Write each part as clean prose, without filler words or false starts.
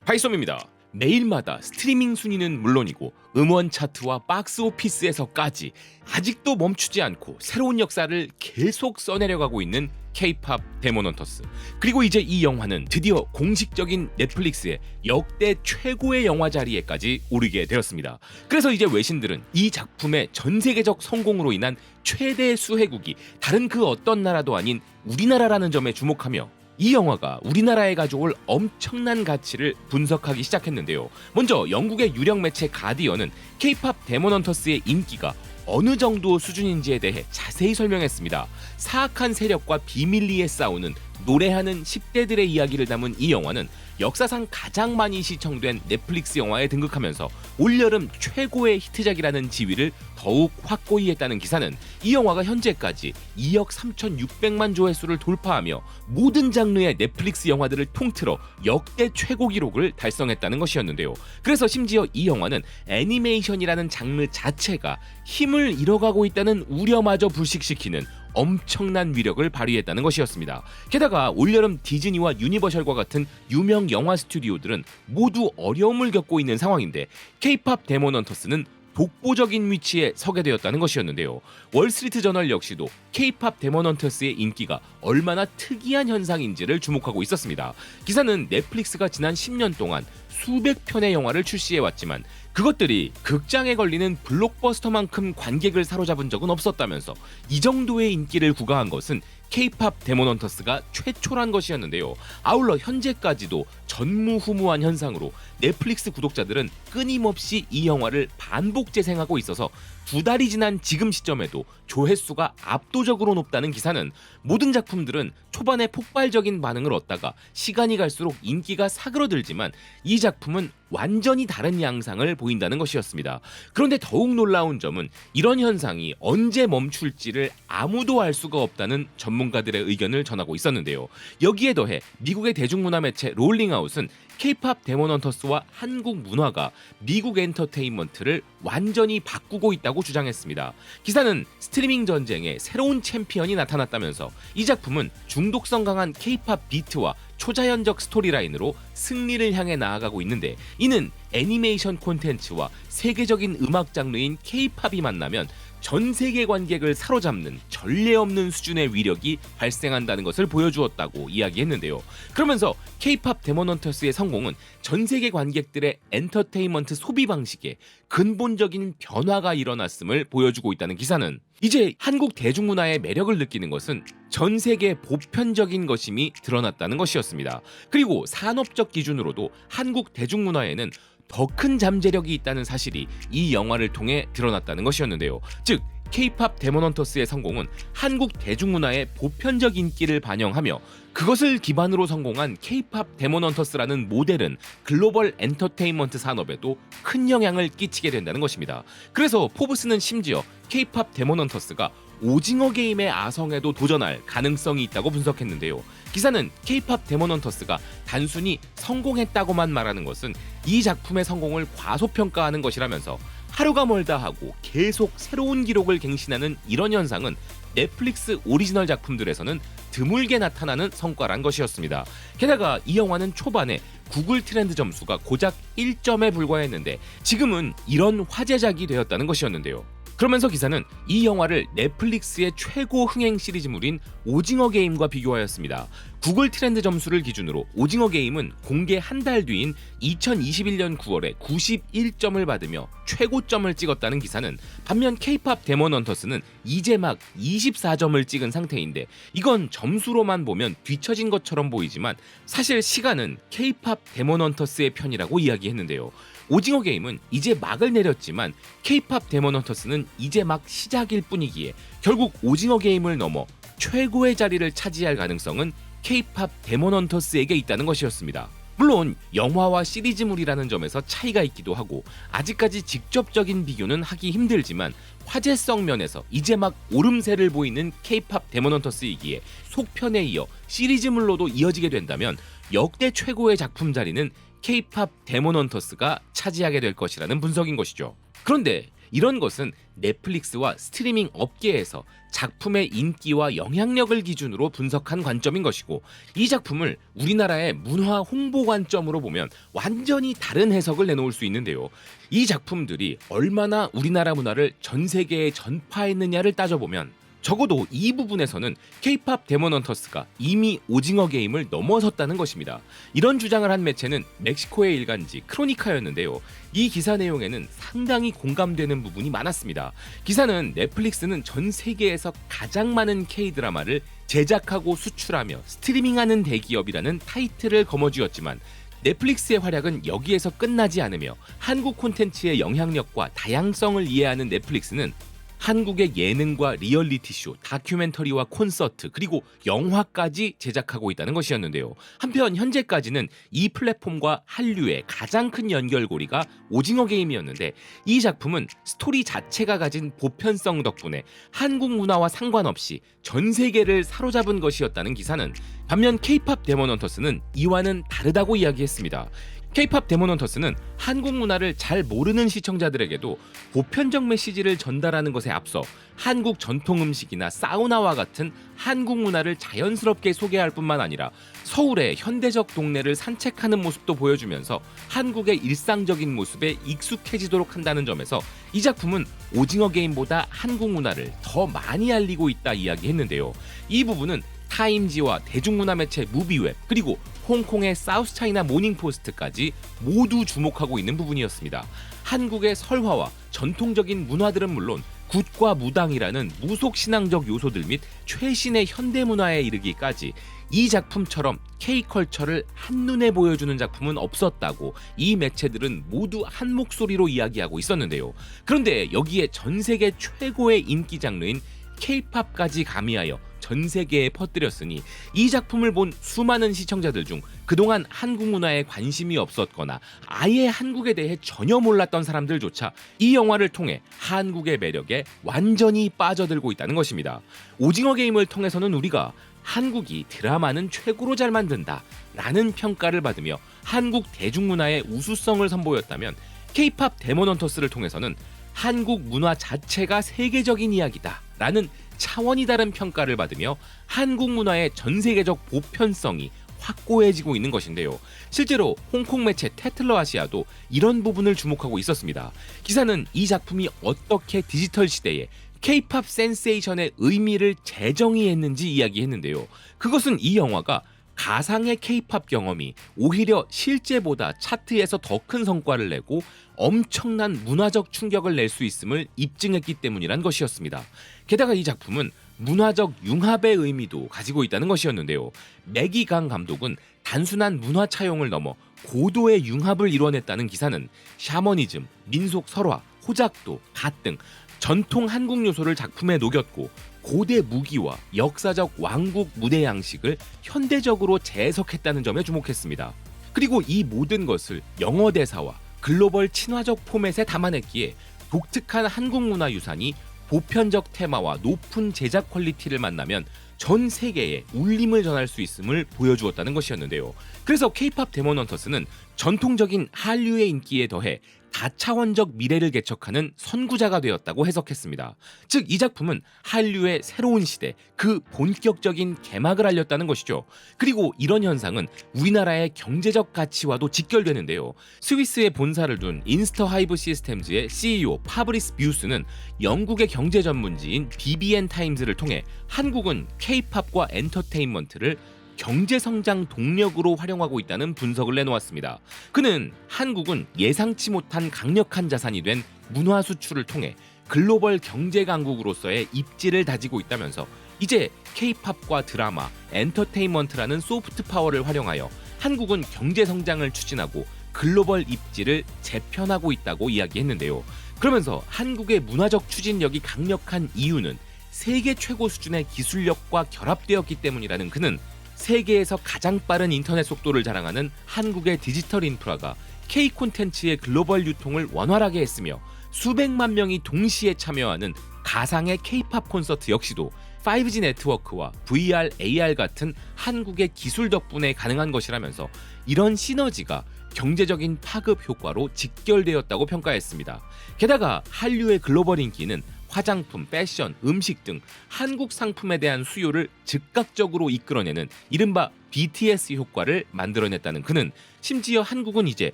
파이썸입니다. 매일마다 스트리밍 순위는 물론이고 음원 차트와 박스 오피스에서까지 아직도 멈추지 않고 새로운 역사를 계속 써내려가고 있는 K-팝 데몬 헌터스. 그리고 이제 이 영화는 드디어 공식적인 넷플릭스의 역대 최고의 영화 자리에까지 오르게 되었습니다. 그래서 이제 외신들은 이 작품의 전 세계적 성공으로 인한 최대 수혜국이 다른 그 어떤 나라도 아닌 우리나라라는 점에 주목하며 이 영화가 우리나라에 가져올 엄청난 가치를 분석하기 시작했는데요. 먼저 영국의 유력 매체 가디언은 K-팝 데몬 헌터스의 인기가 어느 정도 수준인지에 대해 자세히 설명했습니다. 사악한 세력과 비밀리에 싸우는 노래하는 10대들의 이야기를 담은 이 영화는 역사상 가장 많이 시청된 넷플릭스 영화에 등극하면서 올여름 최고의 히트작이라는 지위를 더욱 확고히 했다는 기사는 이 영화가 현재까지 2억 3,600만 조회수를 돌파하며 모든 장르의 넷플릭스 영화들을 통틀어 역대 최고 기록을 달성했다는 것이었는데요. 그래서 심지어 이 영화는 애니메이션이라는 장르 자체가 힘을 잃어가고 있다는 우려마저 불식시키는 엄청난 위력을 발휘했다는 것이었습니다. 게다가 올여름 디즈니와 유니버셜과 같은 유명 영화 스튜디오들은 모두 어려움을 겪고 있는 상황인데 K-팝 데몬 헌터스는 독보적인 위치에 서게 되었다는 것이었는데요. 월스트리트 저널 역시도 K-팝 데몬 헌터스의 인기가 얼마나 특이한 현상인지를 주목하고 있었습니다. 기사는 넷플릭스가 지난 10년 동안 수백 편의 영화를 출시해왔지만 그것들이 극장에 걸리는 블록버스터만큼 관객을 사로잡은 적은 없었다면서 이 정도의 인기를 구가한 것은 K-팝 데몬 헌터스가 최초란 것이었는데요. 아울러 현재까지도 전무후무한 현상으로 넷플릭스 구독자들은 끊임없이 이 영화를 반복 재생하고 있어서 2달이 지난 지금 시점에도 조회수가 압도적으로 높다는 기사는 모든 작품들은 초반에 폭발적인 반응을 얻다가 시간이 갈수록 인기가 사그러들지만 이 작품은 완전히 다른 양상을 보인다는 것이었습니다. 그런데 더욱 놀라운 점은 이런 현상이 언제 멈출지를 아무도 알 수가 없다는 전문가들의 의견을 전하고 있었는데요. 여기에 더해 미국의 대중문화 매체 롤링아웃은 K-팝 데몬 헌터스와 한국 문화가 미국 엔터테인먼트를 완전히 바꾸고 있다고 주장했습니다. 기사는 스트리밍 전쟁에 새로운 챔피언이 나타났다면서 이 작품은 중독성 강한 K-팝 비트와 초자연적 스토리라인으로 승리를 향해 나아가고 있는데 이는 애니메이션 콘텐츠와 세계적인 음악 장르인 K-팝이 만나면 전 세계 관객을 사로잡는 전례 없는 수준의 위력이 발생한다는 것을 보여주었다고 이야기했는데요. 그러면서 K-팝 데몬 헌터스의 성공은 전 세계 관객들의 엔터테인먼트 소비 방식에 근본적인 변화가 일어났음을 보여주고 있다는 기사는 이제 한국 대중문화의 매력을 느끼는 것은 전 세계 보편적인 것임이 드러났다는 것이었습니다. 그리고 산업적 기준으로도 한국 대중문화에는 더 큰 잠재력이 있다는 사실이 이 영화를 통해 드러났다는 것이었는데요. 즉 K-팝 데몬 헌터스의 성공은 한국 대중문화의 보편적 인기를 반영하며 그것을 기반으로 성공한 K-팝 데몬 헌터스라는 모델은 글로벌 엔터테인먼트 산업에도 큰 영향을 끼치게 된다는 것입니다. 그래서 포브스는 심지어 K-팝 데몬 헌터스가 오징어 게임의 아성에도 도전할 가능성이 있다고 분석했는데요. 기사는 K-팝 데몬 헌터스가 단순히 성공했다고만 말하는 것은 이 작품의 성공을 과소평가하는 것이라면서 하루가 멀다 하고 계속 새로운 기록을 갱신하는 이런 현상은 넷플릭스 오리지널 작품들에서는 드물게 나타나는 성과란 것이었습니다. 게다가 이 영화는 초반에 구글 트렌드 점수가 고작 1점에 불과했는데 지금은 이런 화제작이 되었다는 것이었는데요. 그러면서 기사는 이 영화를 넷플릭스의 최고 흥행 시리즈물인 오징어 게임과 비교하였습니다. 구글 트렌드 점수를 기준으로 오징어 게임은 공개 한 달 뒤인 2021년 9월에 91점을 받으며 최고점을 찍었다는 기사는 반면 K-팝 데몬 헌터스는 이제 막 24점을 찍은 상태인데 이건 점수로만 보면 뒤처진 것처럼 보이지만 사실 시간은 K-팝 데몬 헌터스의 편이라고 이야기했는데요. 오징어 게임은 이제 막을 내렸지만 K-팝 데몬 헌터스는 이제 막 시작일 뿐이기에 결국 오징어 게임을 넘어 최고의 자리를 차지할 가능성은 K-팝 데몬 헌터스에게 있다는 것이었습니다. 물론 영화와 시리즈물이라는 점에서 차이가 있기도 하고 아직까지 직접적인 비교는 하기 힘들지만 화제성 면에서 이제 막 오름세를 보이는 K-팝 데몬 헌터스이기에 속편에 이어 시리즈물로도 이어지게 된다면 역대 최고의 작품 자리는 K-팝 데몬 헌터스가 차지하게 될 것이라는 분석인 것이죠. 그런데 이런 것은 넷플릭스와 스트리밍 업계에서 작품의 인기와 영향력을 기준으로 분석한 관점인 것이고, 이 작품을 우리나라의 문화 홍보 관점으로 보면 완전히 다른 해석을 내놓을 수 있는데요. 이 작품들이 얼마나 우리나라 문화를 전 세계에 전파했느냐를 따져보면 적어도 이 부분에서는 K-팝 데몬헌터스가 이미 오징어 게임을 넘어섰다는 것입니다. 이런 주장을 한 매체는 멕시코의 일간지 크로니카였는데요. 이 기사 내용에는 상당히 공감되는 부분이 많았습니다. 기사는 넷플릭스는 전 세계에서 가장 많은 K-드라마를 제작하고 수출하며 스트리밍하는 대기업이라는 타이틀을 거머쥐었지만, 넷플릭스의 활약은 여기에서 끝나지 않으며 한국 콘텐츠의 영향력과 다양성을 이해하는 넷플릭스는 한국의 예능과 리얼리티쇼, 다큐멘터리와 콘서트, 그리고 영화까지 제작하고 있다는 것이었는데요. 한편 현재까지는 이 플랫폼과 한류의 가장 큰 연결고리가 오징어 게임이었는데, 이 작품은 스토리 자체가 가진 보편성 덕분에 한국 문화와 상관없이 전 세계를 사로잡은 것이었다는 기사는, 반면 K-팝 데몬헌터스는 이와는 다르다고 이야기했습니다. K-팝 데몬헌터스는 한국 문화를 잘 모르는 시청자들에게도 보편적 메시지를 전달하는 것에 앞서 한국 전통 음식이나 사우나와 같은 한국 문화를 자연스럽게 소개할 뿐만 아니라 서울의 현대적 동네를 산책하는 모습도 보여주면서 한국의 일상적인 모습에 익숙해지도록 한다는 점에서 이 작품은 오징어 게임보다 한국 문화를 더 많이 알리고 있다 이야기했는데요. 이 부분은 타임지와 대중문화 매체 무비웹, 그리고 홍콩의 사우스차이나 모닝포스트까지 모두 주목하고 있는 부분이었습니다. 한국의 설화와 전통적인 문화들은 물론 굿과 무당이라는 무속신앙적 요소들 및 최신의 현대문화에 이르기까지 이 작품처럼 K컬처를 한눈에 보여주는 작품은 없었다고 이 매체들은 모두 한 목소리로 이야기하고 있었는데요. 그런데 여기에 전 세계 최고의 인기 장르인 K-팝까지 가미하여 전 세계에 퍼뜨렸으니, 이 작품을 본 수많은 시청자들 중 그동안 한국 문화에 관심이 없었거나 아예 한국에 대해 전혀 몰랐던 사람들조차 이 영화를 통해 한국의 매력에 완전히 빠져들고 있다는 것입니다. 오징어 게임을 통해서는 우리가 한국이 드라마는 최고로 잘 만든다 라는 평가를 받으며 한국 대중문화의 우수성을 선보였다면, K-팝 데몬헌터스를 통해서는 한국 문화 자체가 세계적인 이야기다 라는 차원이 다른 평가를 받으며 한국 문화의 전 세계적 보편성이 확고해지고 있는 것인데요. 실제로 홍콩 매체 테틀러 아시아도 이런 부분을 주목하고 있었습니다. 기사는 이 작품이 어떻게 디지털 시대에 K-팝 센세이션의 의미를 재정의했는지 이야기했는데요. 그것은 이 영화가 가상의 K-팝 경험이 오히려 실제보다 차트에서 더 큰 성과를 내고 엄청난 문화적 충격을 낼 수 있음을 입증했기 때문이란 것이었습니다. 게다가 이 작품은 문화적 융합의 의미도 가지고 있다는 것이었는데요. 매기 강 감독은 단순한 문화 차용을 넘어 고도의 융합을 이뤄냈다는 기사는 샤머니즘, 민속 설화, 호작도, 갓 등 전통 한국 요소를 작품에 녹였고, 고대 무기와 역사적 왕국 무대 양식을 현대적으로 재해석했다는 점에 주목했습니다. 그리고 이 모든 것을 영어 대사와 글로벌 친화적 포맷에 담아냈기에 독특한 한국 문화 유산이 보편적 테마와 높은 제작 퀄리티를 만나면 전 세계에 울림을 전할 수 있음을 보여주었다는 것이었는데요. 그래서 K-팝 데몬헌터스는 전통적인 한류의 인기에 더해 다차원적 미래를 개척하는 선구자가 되었다고 해석했습니다. 즉, 이 작품은 한류의 새로운 시대, 그 본격적인 개막을 알렸다는 것이죠. 그리고 이런 현상은 우리나라의 경제적 가치와도 직결되는데요. 스위스에 본사를 둔 인스터 하이브 시스템즈의 CEO 파브리스 뷰스는 영국의 경제 전문지인 BBN 타임즈를 통해 한국은 K-팝과 엔터테인먼트를 경제성장 동력으로 활용하고 있다는 분석을 내놓았습니다. 그는 한국은 예상치 못한 강력한 자산이 된 문화 수출을 통해 글로벌 경제 강국으로서의 입지를 다지고 있다면서, 이제 K-팝과 드라마, 엔터테인먼트라는 소프트 파워를 활용하여 한국은 경제 성장을 추진하고 글로벌 입지를 재편하고 있다고 이야기했는데요. 그러면서 한국의 문화적 추진력이 강력한 이유는 세계 최고 수준의 기술력과 결합되었기 때문이라는 그는, 세계에서 가장 빠른 인터넷 속도를 자랑하는 한국의 디지털 인프라가 K 콘텐츠의 글로벌 유통을 원활하게 했으며, 수백만 명이 동시에 참여하는 가상의 K-팝 콘서트 역시도 5G 네트워크와 VR, AR 같은 한국의 기술 덕분에 가능한 것이라면서, 이런 시너지가 경제적인 파급 효과로 직결되었다고 평가했습니다. 게다가 한류의 글로벌 인기는 화장품, 패션, 음식 등 한국 상품에 대한 수요를 즉각적으로 이끌어내는 이른바 BTS 효과를 만들어냈다는 그는 심지어 한국은 이제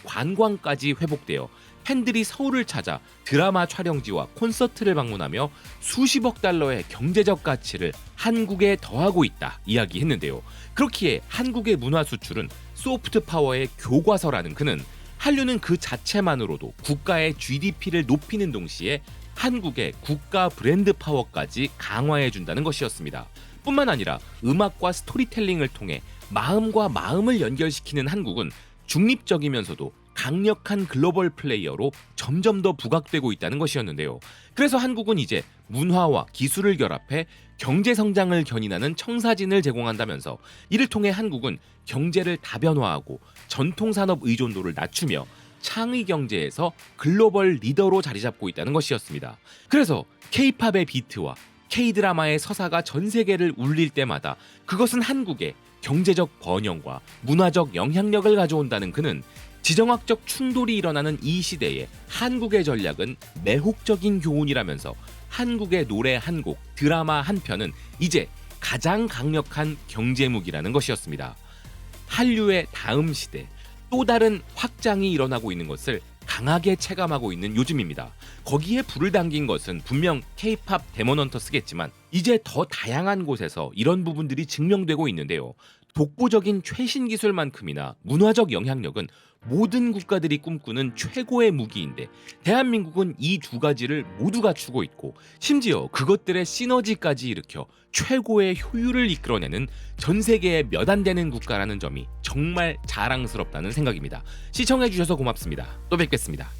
관광까지 회복되어 팬들이 서울을 찾아 드라마 촬영지와 콘서트를 방문하며 수십억 달러의 경제적 가치를 한국에 더하고 있다 이야기했는데요. 그렇기에 한국의 문화 수출은 소프트 파워의 교과서라는 그는 한류는 그 자체만으로도 국가의 GDP를 높이는 동시에 한국의 국가 브랜드 파워까지 강화해준다는 것이었습니다. 뿐만 아니라 음악과 스토리텔링을 통해 마음과 마음을 연결시키는 한국은 중립적이면서도 강력한 글로벌 플레이어로 점점 더 부각되고 있다는 것이었는데요. 그래서 한국은 이제 문화와 기술을 결합해 경제 성장을 견인하는 청사진을 제공한다면서 이를 통해 한국은 경제를 다변화하고 전통 산업 의존도를 낮추며 창의 경제에서 글로벌 리더로 자리 잡고 있다는 것이었습니다. 그래서 K-팝의 비트와 K-드라마의 서사가 전 세계를 울릴 때마다 그것은 한국의 경제적 번영과 문화적 영향력을 가져온다는 그는 지정학적 충돌이 일어나는 이 시대에 한국의 전략은 매혹적인 교훈이라면서 한국의 노래 한 곡, 드라마 한 편은 이제 가장 강력한 경제무기라는 것이었습니다. 한류의 다음 시대, 또 다른 확장이 일어나고 있는 것을 강하게 체감하고 있는 요즘입니다. 거기에 불을 당긴 것은 분명 K-팝 데몬헌터스겠지만 이제 더 다양한 곳에서 이런 부분들이 증명되고 있는데요. 독보적인 최신 기술만큼이나 문화적 영향력은 모든 국가들이 꿈꾸는 최고의 무기인데 대한민국은 이 두 가지를 모두 갖추고 있고 심지어 그것들의 시너지까지 일으켜 최고의 효율을 이끌어내는 전 세계에 몇 안 되는 국가라는 점이 정말 자랑스럽다는 생각입니다. 시청해주셔서 고맙습니다. 또 뵙겠습니다.